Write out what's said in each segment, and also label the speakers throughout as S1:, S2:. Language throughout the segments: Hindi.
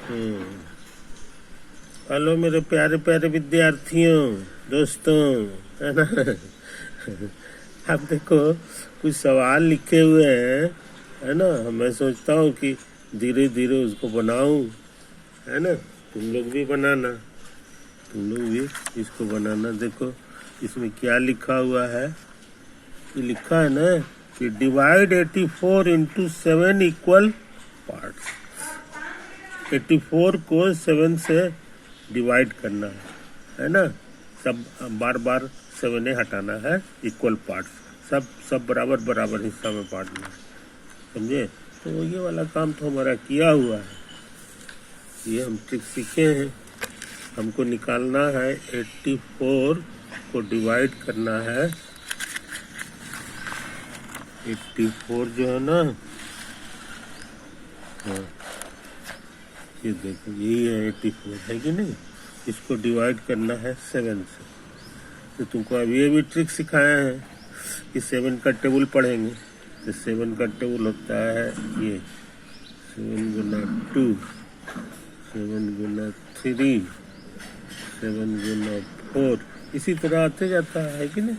S1: हम्म। हेलो मेरे प्यारे प्यारे विद्यार्थियों, दोस्तों, है ना। आप देखो, कुछ सवाल लिखे हुए हैं, है ना। मैं सोचता हूँ कि धीरे धीरे उसको बनाऊं, है ना। तुम लोग भी बनाना, तुम लोग भी इसको बनाना। देखो इसमें क्या लिखा हुआ है। ये लिखा है ना कि डिवाइड 84 इंटू 7 इक्वल पार्ट्स। 84 को 7 से डिवाइड करना है ना। सब बार बार 7 हटाना है, इक्वल पार्ट्स, सब बराबर बराबर हिस्सा में बांटना है, समझे। तो ये वाला काम तो हमारा किया हुआ है, ये हम ट्रिक सीखे हैं। हमको निकालना है 84 को डिवाइड करना है। 84 जो है ना, हाँ ये देखो यही है 84, है कि नहीं। इसको डिवाइड करना है 7 से। तो तुमको अभी ये भी ट्रिक सिखाया है कि 7 का टेबल पढ़ेंगे। तो 7 का टेबल होता है ये 7 गुना 2, 7 गुना 3, 7 गुना 4, इसी तरह आते जाता है कि नहीं।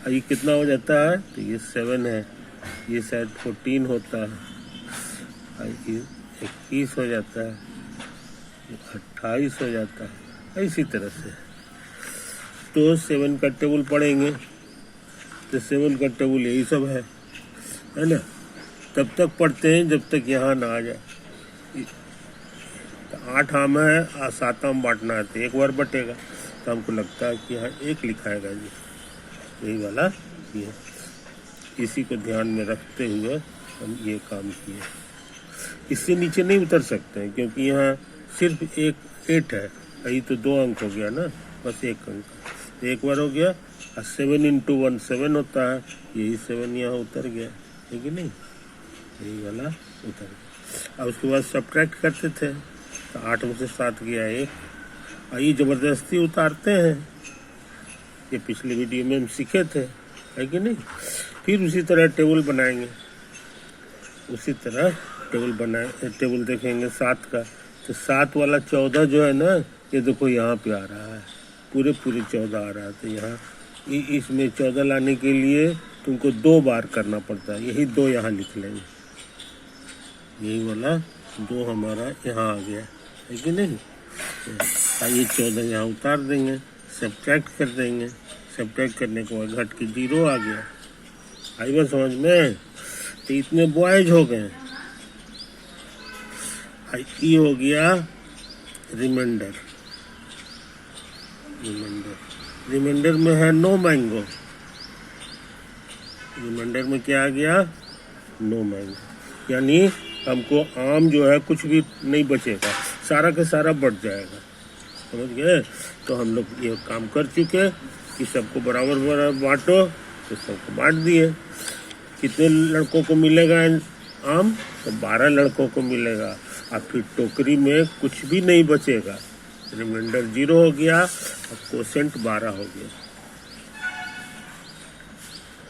S1: और ये कितना हो जाता है, तो ये 7 है, ये शायद 14 होता है, और ये 21 हो जाता है, 28 हो जाता है, इसी तरह से। तो 7 का टेबल पढ़ेंगे, तो 7 का टेबल यही सब है ना। तब तक पढ़ते हैं जब तक यहाँ ना आ जाए। तो 8 आम है और 7 आम बांटना है, तो एक बार बटेगा। तो हमको लगता है कि यहाँ 1 लिखाएगा जी, यही वाला ये। इसी को ध्यान में रखते हुए हम ये काम किए। इससे नीचे नहीं उतर सकते हैं क्योंकि यहाँ सिर्फ एक 8 है, यही तो 2 अंक हो गया ना, बस 1 अंक। तो एक बार हो गया, और 7 इंटू 1 7 होता है, यही 7 यहाँ उतर गया, है कि नहीं, यही वाला उतर गया। और उसके बाद सब्ट्रैक्ट करते थे, तो 8 में से 7 गया 1, और ये ज़बरदस्ती उतारते हैं, ये पिछले वीडियो में हम सीखे थे, है कि नहीं। फिर उसी तरह टेबल बनाएंगे, उसी तरह टेबल देखेंगे 7 का। तो 7 वाला 14 जो है ना, ये देखो यहाँ पे आ रहा है, पूरे 14 आ रहा है। तो यहाँ इसमें 14 लाने के लिए तुमको 2 बार करना पड़ता है, यही 2 यहाँ लिख लेंगे, यही वाला 2 हमारा यहाँ आ गया, है कि नहीं। ये 14 यहाँ उतार देंगे, सब्ट्रैक्ट कर देंगे, सब्ट्रैक्ट करने के बाद घट के 0 आ गया। आई बात समझ में। तो इतने बॉयज हो गए। ये हो गया रिमाइंडर, रिमाइंडर में है नो मैंगो। रिमाइंडर में क्या आ गया, नो मैंगो, यानी हमको आम जो है कुछ भी नहीं बचेगा, सारा का सारा बढ़ जाएगा, समझ गए। तो हम लोग ये काम कर चुके कि सबको बराबर बराबर बांटो, तो सबको बांट दिए। कितने लड़कों को मिलेगा आम, तो 12 लड़कों को मिलेगा। और फिर टोकरी में कुछ भी नहीं बचेगा, रिमाइंडर 0 हो गया और कोसेंट 12 हो गया।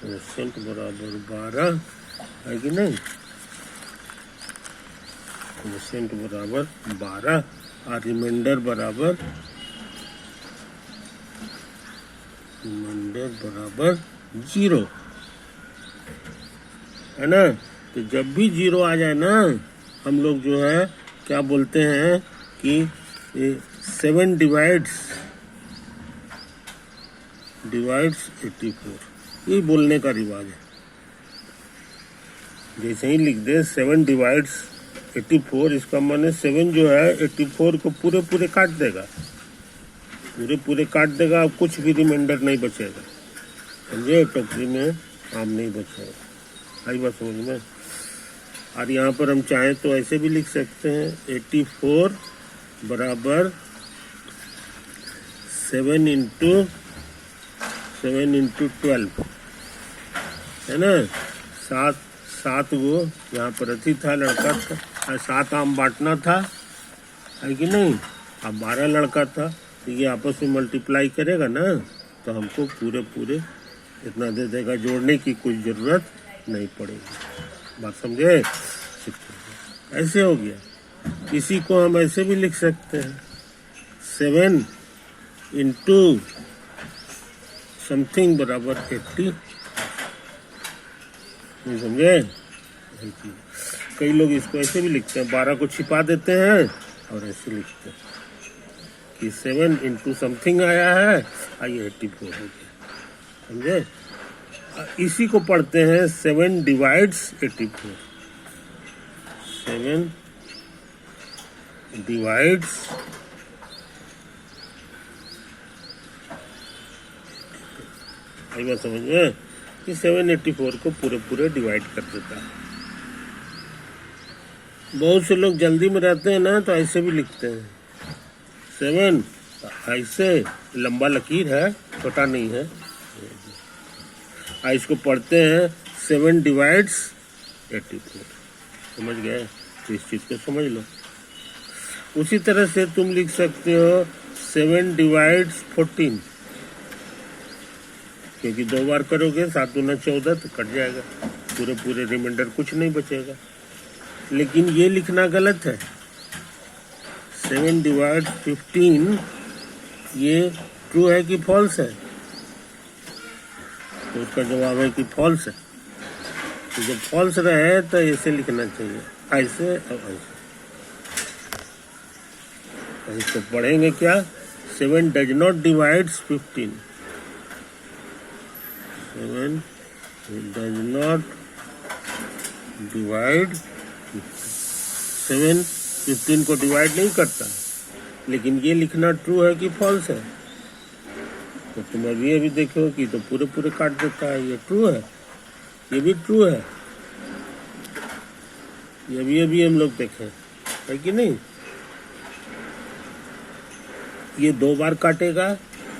S1: कोसेंट बराबर 12 है कि नहीं, कोसेंट बराबर 12 और रिमाइंडर बराबर 0, है ना। तो जब भी 0 आ जाए ना, हम लोग जो है क्या बोलते हैं कि 7 डिवाइड्स 84, ये बोलने का रिवाज है। जैसे ही लिख दे 7 डिवाइड्स 84, इसका माने 7 जो है 84 को पूरे काट देगा, पूरे काट देगा, अब कुछ भी रिमाइंडर नहीं बचेगा, समझे। टोकरी में आम नहीं बचेगा, आई बात समझ में। और यहाँ पर हम चाहें तो ऐसे भी लिख सकते हैं 84 बराबर 7 इंटू 12, है ना। 7 वो यहाँ पर अति था, लड़का था, 7 आम बांटना था, है कि नहीं। अब 12 लड़का था, तो ये आपस में मल्टीप्लाई करेगा ना, तो हमको पूरे इतना दे देगा, जोड़ने की कोई ज़रूरत नहीं पड़ेगी। बात समझे, ऐसे हो गया। इसी को हम ऐसे भी लिख सकते हैं, 7 इंटू समथिंग बराबर 80। समझे? कई लोग इसको ऐसे भी लिखते हैं, 12 को छिपा देते हैं और ऐसे लिखते हैं कि 7 इंटू समथिंग आया है, ये 84 हो गया। समझे? इसी को पढ़ते हैं 7 डिवाइड्स 84। 7 डिवाइड्स 84। समझ में कि 784 को पूरे डिवाइड कर देता है। बहुत से लोग जल्दी में रहते हैं ना, तो ऐसे भी लिखते हैं 7, ऐसे लंबा लकीर है, छोटा नहीं है। इसको पढ़ते हैं 7 डिवाइड्स 84। समझ गए? तो इस चीज को समझ लो। उसी तरह से तुम लिख सकते हो 7 डिवाइड्स 14, क्योंकि 2 बार करोगे 7 दूना 14 तो कट जाएगा, पूरे रिमाइंडर कुछ नहीं बचेगा। लेकिन ये लिखना गलत है। 7 डिवाइड 15 ये ट्रू है कि फॉल्स है? तो उसका जवाब है कि फॉल्स है। तो जब फॉल्स रहे तो ऐसे लिखना चाहिए, ऐसे और ऐसे। तो इसको पढ़ेंगे क्या? 7 does not divides 15। 7 does not divide 7 15 को डिवाइड नहीं करता। लेकिन ये लिखना ट्रू है कि फॉल्स है? तो तुम अभी देखो कि तो पूरे काट देता है। ये ट्रू है, ये भी ट्रू है। ये अभी हम लोग देखें, है कि नहीं? ये 2 बार काटेगा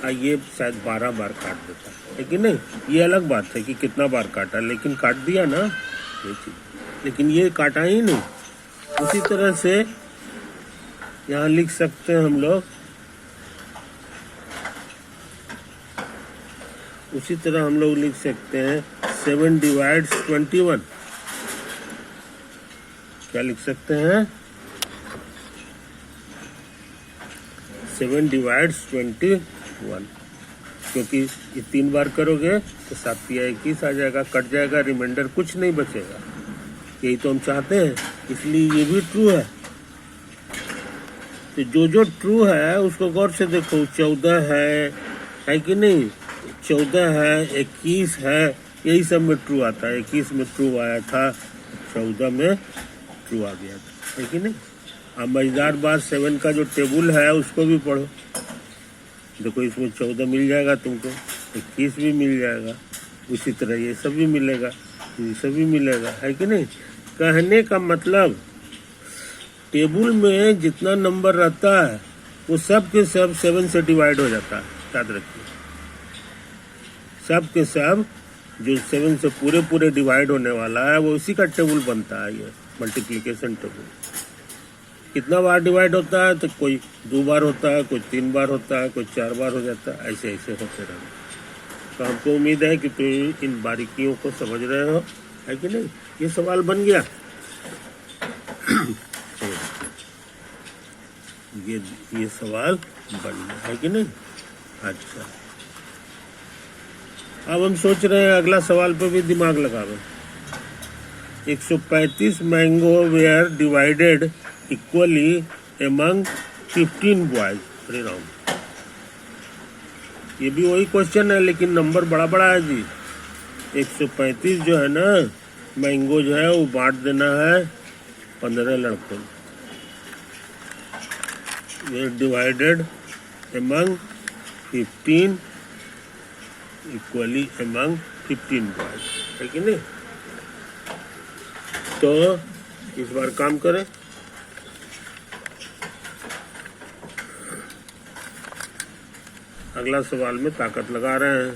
S1: और ये शायद 12 बार काट देता है कि नहीं? ये अलग बात है कि कितना बार काटा, लेकिन काट दिया ना ये चीज। लेकिन ये काटा ही नहीं। उसी तरह से यहाँ लिख सकते हैं हम लोग, उसी तरह हम लोग लिख सकते हैं 7 डिवाइड्स 21। क्या लिख सकते हैं? 7 डिवाइड्स 21, क्योंकि ये 3 बार करोगे तो 7 या 21 आ जाएगा, कट जाएगा, रिमाइंडर कुछ नहीं बचेगा। यही तो हम चाहते हैं, इसलिए ये भी ट्रू है। तो जो ट्रू है उसको गौर से देखो। 14 है कि नहीं? 14 है, 21 है, यही सब में ट्रू आता है। 21 में ट्रू आया था, 14 में ट्रू आ गया था, है कि नहीं? अब मजेदार बात, 7 का जो टेबल है उसको भी पढ़ो। देखो इसमें 14 मिल जाएगा तुमको, 21 भी मिल जाएगा, उसी तरह ये सब भी मिलेगा, ये सब भी मिलेगा, है कि नहीं? कहने का मतलब टेबल में जितना नंबर रहता है वो सब के सब 7 से डिवाइड हो जाता है। याद रखिए, सब के सब जो 7 से पूरे डिवाइड होने वाला है वो उसी का टेबल बनता है। ये मल्टीप्लिकेशन टेबल कितना बार डिवाइड होता है? तो कोई 2 बार होता है, कोई 3 बार होता है, कोई 4 बार हो जाता है, ऐसे होते रहते। तो हमको उम्मीद है कि तुम इन बारीकियों को समझ रहे हो, है कि नहीं? ये सवाल बन गया। ये सवाल बन गया, है कि नहीं? अच्छा, अब हम सोच रहे हैं अगला सवाल पे भी दिमाग लगावे। 135 mango were divided equally among 15 boys. अरे राम, ये भी वही क्वेश्चन है, लेकिन नंबर बड़ा है जी। 135 जो है ना मैंगो जो है वो बांट देना है 15 लड़कों। ये divided among 15 equally among 15 boys, है कि नहीं? तो इस बार काम करें। अगला सवाल में ताकत लगा रहे हैं।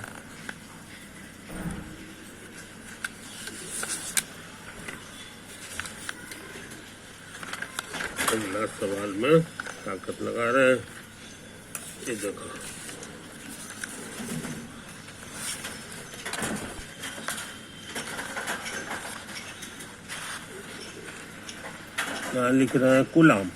S1: अगला सवाल में ताकत लगा रहे हैं। ये देखो, यहाँ लिख रहे हैं कुल आम।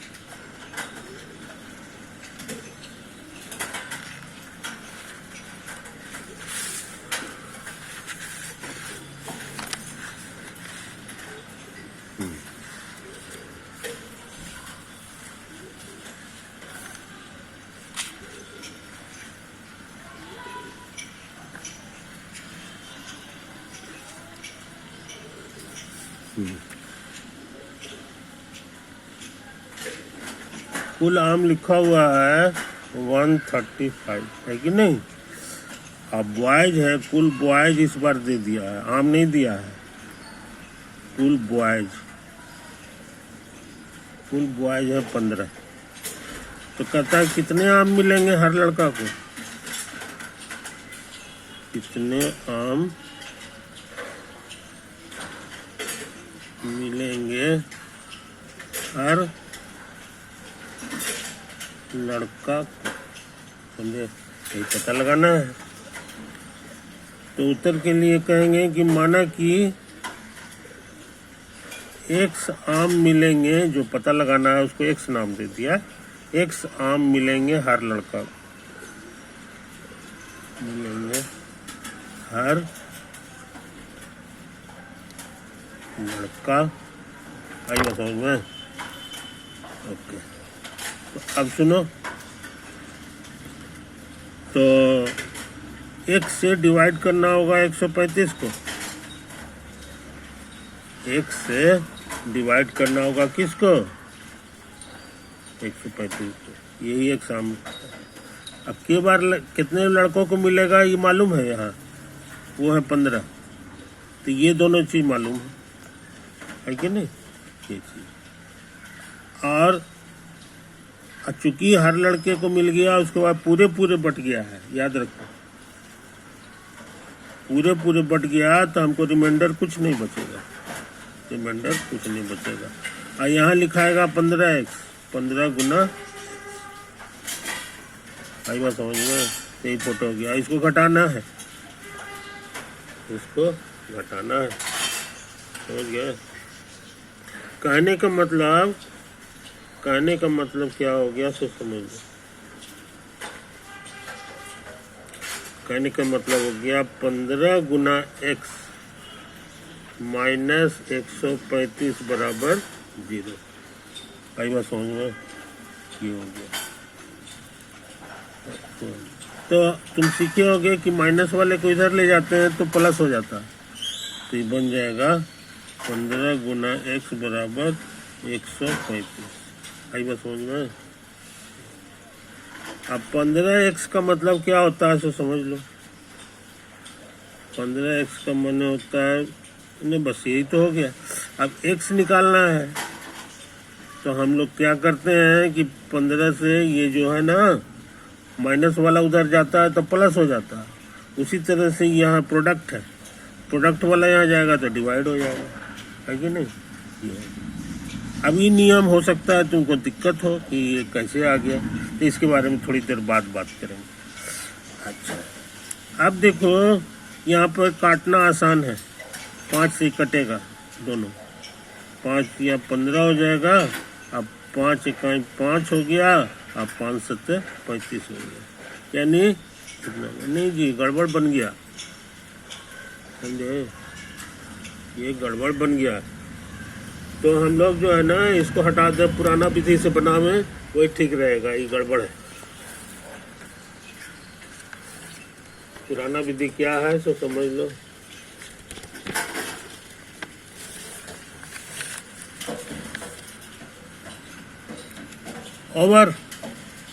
S1: कुल आम लिखा हुआ है 135 है कि नहीं। अब बॉयज है, कुल बॉयज इस बार दे दिया है, आम नहीं दिया है। कुल बॉयज है 15। तो कहता है कितने आम मिलेंगे हर लड़का को, कितने आम मिलेंगे हर लड़का को, समझे, यही पता लगाना है। तो उत्तर के लिए कहेंगे कि माना कि x आम मिलेंगे, जो पता लगाना है उसको x नाम दे दिया, x आम मिलेंगे हर लड़का, मिलेंगे हर लड़का। आइए समझ में। ओके, तो अब सुनो, तो x से डिवाइड करना होगा 135 को, x से डिवाइड करना होगा किसको, 135 को। यही एक साम। अब के बार कितने लड़कों को मिलेगा ये मालूम है, यहाँ वो है 15। तो ये दोनों चीज मालूम है कि नहीं, ये चीज। और चूंकि हर लड़के को मिल गया, उसके बाद पूरे बट गया है, याद रखो, पूरे बट गया तो हमको रिमाइंडर कुछ नहीं बचेगा, रिमाइंडर कुछ नहीं बचेगा। और यहाँ लिखाएगा 15x, 15 गुना, आई बात समझ में, यही फोटो हो गया। इसको घटाना है, इसको घटाना है, समझ गए। कहने का मतलब क्या हो गया, सो समझ लो। कहने का मतलब हो गया 15 गुना x माइनस 135 बराबर 0। आई बात समझ में, ये हो गया। तो तुम सीखे होगे कि माइनस वाले को इधर ले जाते हैं तो प्लस हो जाता है, तो ये बन जाएगा 15 गुना x बराबर 135। आई बात समझ में। अब 15x का मतलब क्या होता है, सो समझ लो। 15x का माने होता है, नहीं बस यही तो हो गया। अब x निकालना है, तो हम लोग क्या करते हैं कि 15 से ये जो है ना माइनस वाला उधर जाता है तो प्लस हो जाता है। उसी तरह से यहाँ प्रोडक्ट है, प्रोडक्ट वाला यहाँ जाएगा तो डिवाइड हो जाएगा, है कि नहीं। ये अभी नियम हो सकता है तुमको दिक्कत हो कि ये कैसे आ गया, तो इसके बारे में थोड़ी देर बाद बात करेंगे। अच्छा, अब देखो यहाँ पर काटना आसान है, 5 से कटेगा दोनों, 5 या 15 हो जाएगा। अब 5 इकाई 5 हो गया, अब 5 7 35 हो गया, यानी कितना, नहीं जी गड़बड़ बन गया, समझे, ये गड़बड़ बन गया। तो हम लोग जो है ना इसको हटा दे, पुराना विधि से बनावे वही ठीक रहेगा, ये गड़बड़ है। पुराना विधि क्या है सो समझ लो। ओवर।